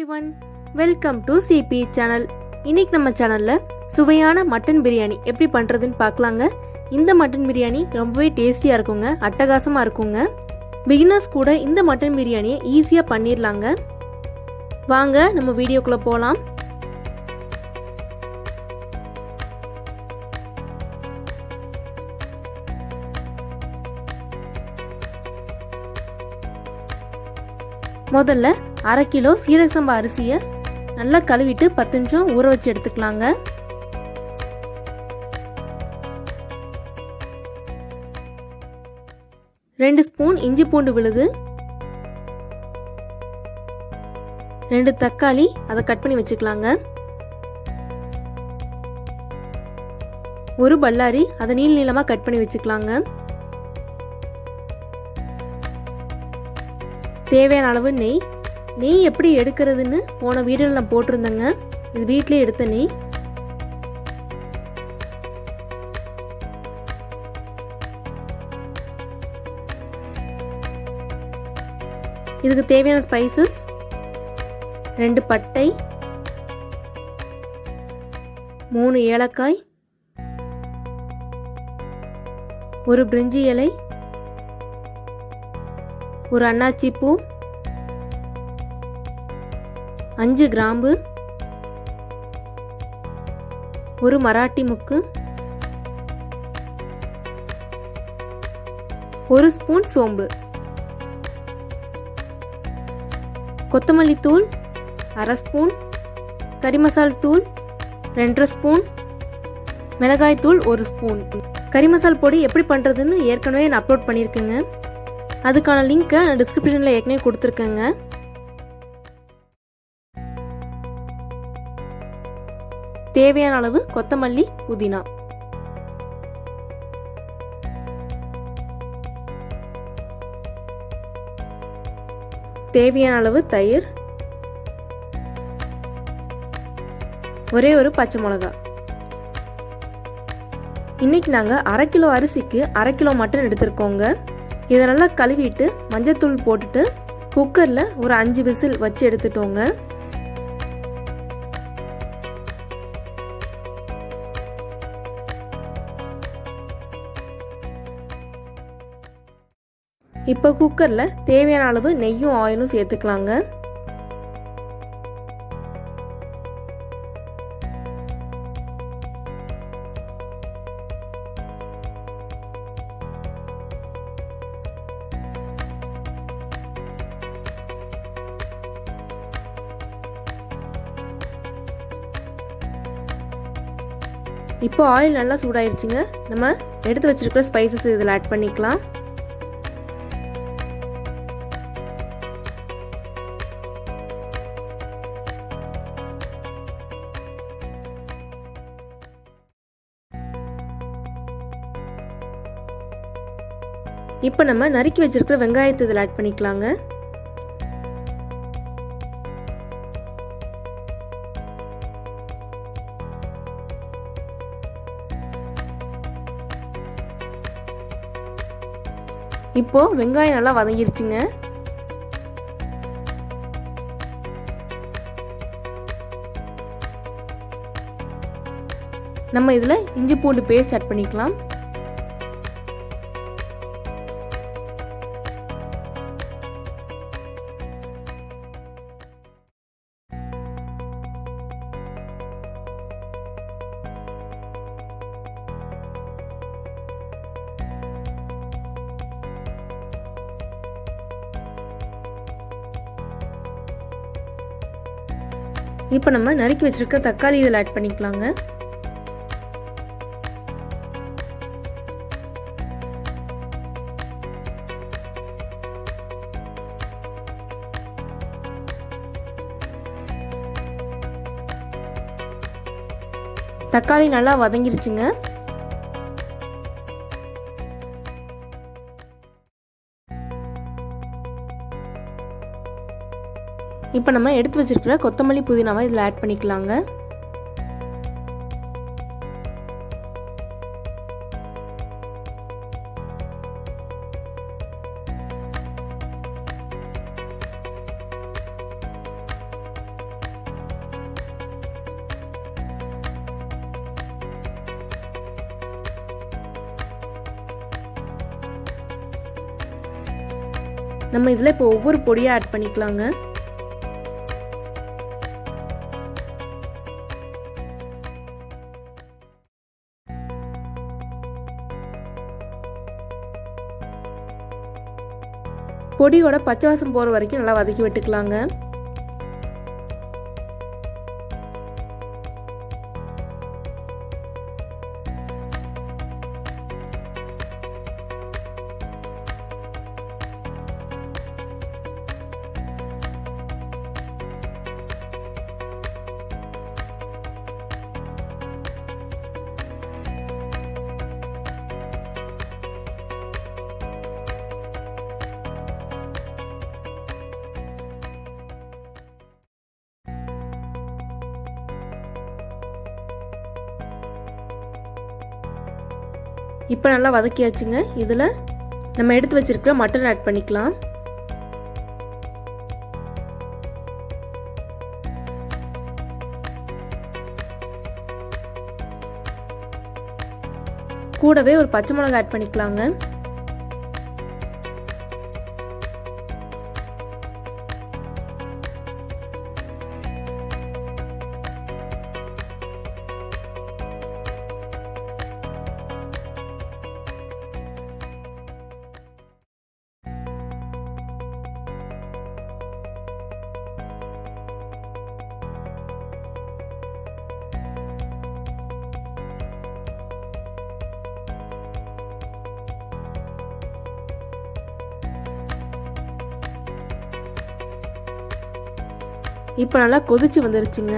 everyone, welcome to CP channel. இன்னைக்கு நம்ம சேனல்ல சுவையான மட்டன் பிரியாணி எப்படி பண்றதுன்னு பார்க்கலாங்க. இந்த மட்டன் பிரியாணி ரொம்பவே டேஸ்டியா இருக்குங்க, அட்டகாசமா இருக்குங்க. பிகினர்ஸ் கூட இந்த மட்டன் பிரியாணியை ஈஸியா பண்ணிரலாங்க. வாங்க நம்ம வீடியோக்குள்ள போலாம். முதல்ல அரை கிலோ சீரக சம்பா அரிசியை நல்லா கழுவிட்டு 10 நிமிஷம் ஊற வச்சு எடுத்துக்கலாங்க. ரெண்டு ஸ்பூன் இஞ்சி பூண்டு விழுது, 2 தக்காளி அதை கட் பண்ணி வச்சுக்கலாங்க. ஒரு பல்லாரி அதை நீள நீளமா கட் பண்ணி வச்சுக்கலாங்க. தேவையான அளவு நெய். நெய் எப்படி எடுக்கிறதுன்னு போன வீடியோவில் நான் போட்டிருந்தேங்க. இது வீட்டிலே எடுத்த நெய். இதுக்கு தேவையான ஸ்பைசஸ் 2 பட்டை, 3 ஏலக்காய், ஒரு பிரிஞ்சி இலை, ஒரு அன்னாச்சி பூ, 5 கிராம்பு, ஒரு மராட்டி முக்கு, 1 ஸ்பூன் சோம்பு, கொத்தமல்லி தூள் 1/2 ஸ்பூன், கறி மசால் தூள் 2 ஸ்பூன், மிளகாய் தூள் 1 ஸ்பூன். கறி மசால் பொடி எப்படி பண்றதுன்னு ஏற்கனவே நான் அப்லோட் பண்ணியிருக்கேங்க. அதுக்கான லிங்கை நான் டிஸ்கிரிப்ஷனில் ஏற்கனவே கொடுத்துருக்கேங்க. தேவையான அளவு கொத்தமல்லி, புதினா. தேவையான அளவு தயிர், ஒரே ஒரு பச்சை மிளகா. இன்னைக்கு நாங்கள் 1/2 கிலோ அரிசிக்கு 1/2 கிலோ மட்டன் எடுத்திருக்கோங்க. இதை நல்லா கழுவிட்டு மஞ்சத்தூள் போட்டுட்டு குக்கரில் ஒரு 5 விசில் வச்சு எடுத்துட்டோங்க. இப்போ குக்கரில் தேவையான அளவு நெய்யும் ஆயிலும் சேர்த்துக்கலாங்க. இப்போ ஆயில் நல்லா சூடாயிருச்சுங்க. நம்ம எடுத்து வச்சிருக்கிற ஸ்பைசஸ் இதில் ஆட் பண்ணிக்கலாம். இப்போ நம்ம நறுக்கி வச்சிருக்கிற வெங்காயத்தை இதில் ஆட் பண்ணிக்கலாங்க. இப்போ வெங்காயம் நல்லா வதங்கிருச்சுங்க. நம்ம இதுல இஞ்சி பூண்டு பேஸ்ட் ஆட் பண்ணிக்கலாம். இப்போ நம்ம நறுக்கி வச்சிருக்க தக்காளி இதில் ஆட் பண்ணிக்கலாங்க. தக்காளி நல்லா வதங்கிருச்சுங்க. இப்போ நம்ம எடுத்து வச்சிருக்கிற கொத்தமல்லி புதினாவை இதில் ஆட் பண்ணிக்கலாங்க. நம்ம இதில் இப்போ ஒவ்வொரு பொடியாக ஆட் பண்ணிக்கலாங்க. பொடியோட பச்சை வாசம் போகிற வரைக்கும் நல்லா வதக்கி விட்டுக்கலாங்க. இப்போ நல்லா வதக்கியாச்சுங்க. இதில் நம்ம எடுத்து வச்சிருக்கிற மட்டன் ஆட் பண்ணிக்கலாம். கூடவே ஒரு பச்சை மிளகாய் ஆட் பண்ணிக்கலாங்க. இப்போ நல்லா கொதிச்சு வந்துருச்சுங்க.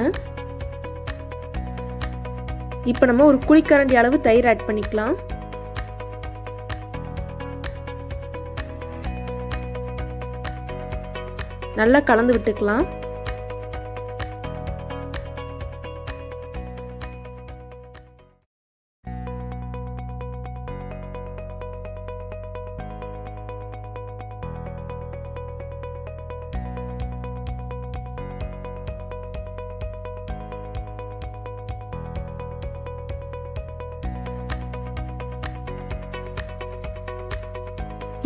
இப்போ நம்ம ஒரு குழிக்கரண்டி அளவு தயிர் ஆட் பண்ணிக்கலாம். நல்லா கலந்து விட்டுக்கலாம்.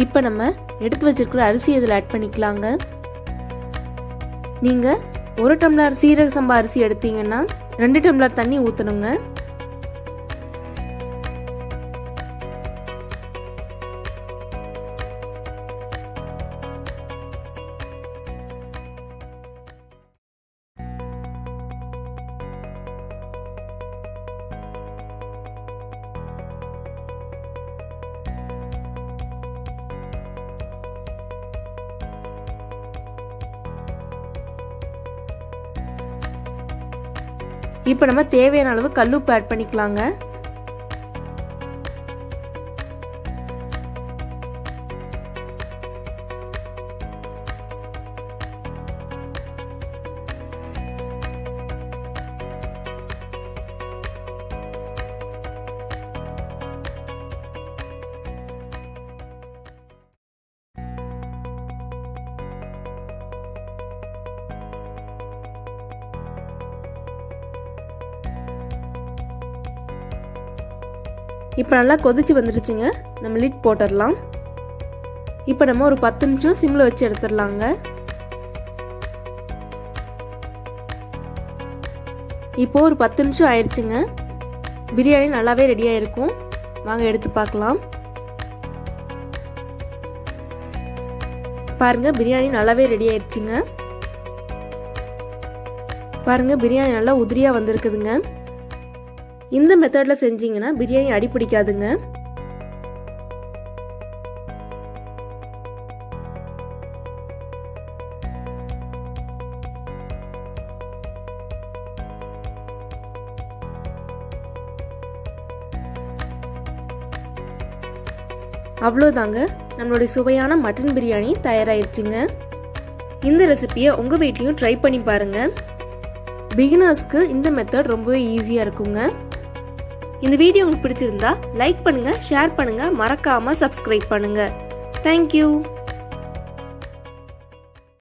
இப்போ நம்ம எடுத்து வச்சிருக்கிற அரிசி இதில் ஆட் பண்ணிக்கலாங்க. நீங்கள் 1 டம்ளர் சீரக சம்பா அரிசி எடுத்தீங்கன்னா 2 டம்ளர் தண்ணி ஊற்றணுங்க. இப்போ நம்ம தேவையான அளவு கல்லுப்பு ஆட் பண்ணிக்கலாங்க. இப்போ நல்லா கொதிச்சு வந்துருச்சுங்க. நம்ம லிட் போட்டுடலாம். இப்போ நம்ம ஒரு 10 நிமிஷம் சிம்ல வச்சு எடுத்துடலாங்க. இப்போ ஒரு 10 நிமிஷம் ஆயிடுச்சுங்க. பிரியாணி நல்லாவே ரெடியாக இருக்கும். வாங்க எடுத்து பார்க்கலாம். பாருங்க, பிரியாணி நல்லாவே ரெடி ஆயிடுச்சுங்க. பாருங்க, பிரியாணி நல்லா உதிரியாக வந்திருக்குதுங்க. இந்த மெத்தட்ல செஞ்சீங்கன்னா பிரியாணி அடி பிடிக்காதுங்க. அவ்வளோதாங்க, நம்மளுடைய சுவையான மட்டன் பிரியாணி தயாராகிடுச்சுங்க. இந்த ரெசிபியை உங்கள் வீட்லையும் ட்ரை பண்ணி பாருங்க. பிகினர்ஸ்க்கு இந்த மெத்தட் ரொம்பவே ஈஸியாக இருக்குங்க. இந்த வீடியோ உங்களுக்கு பிடிச்சிருந்தா லைக் பண்ணுங்க, ஷேர் பண்ணுங்க, மறக்காம சப்ஸ்கிரைப் பண்ணுங்க. தேங்க்யூ.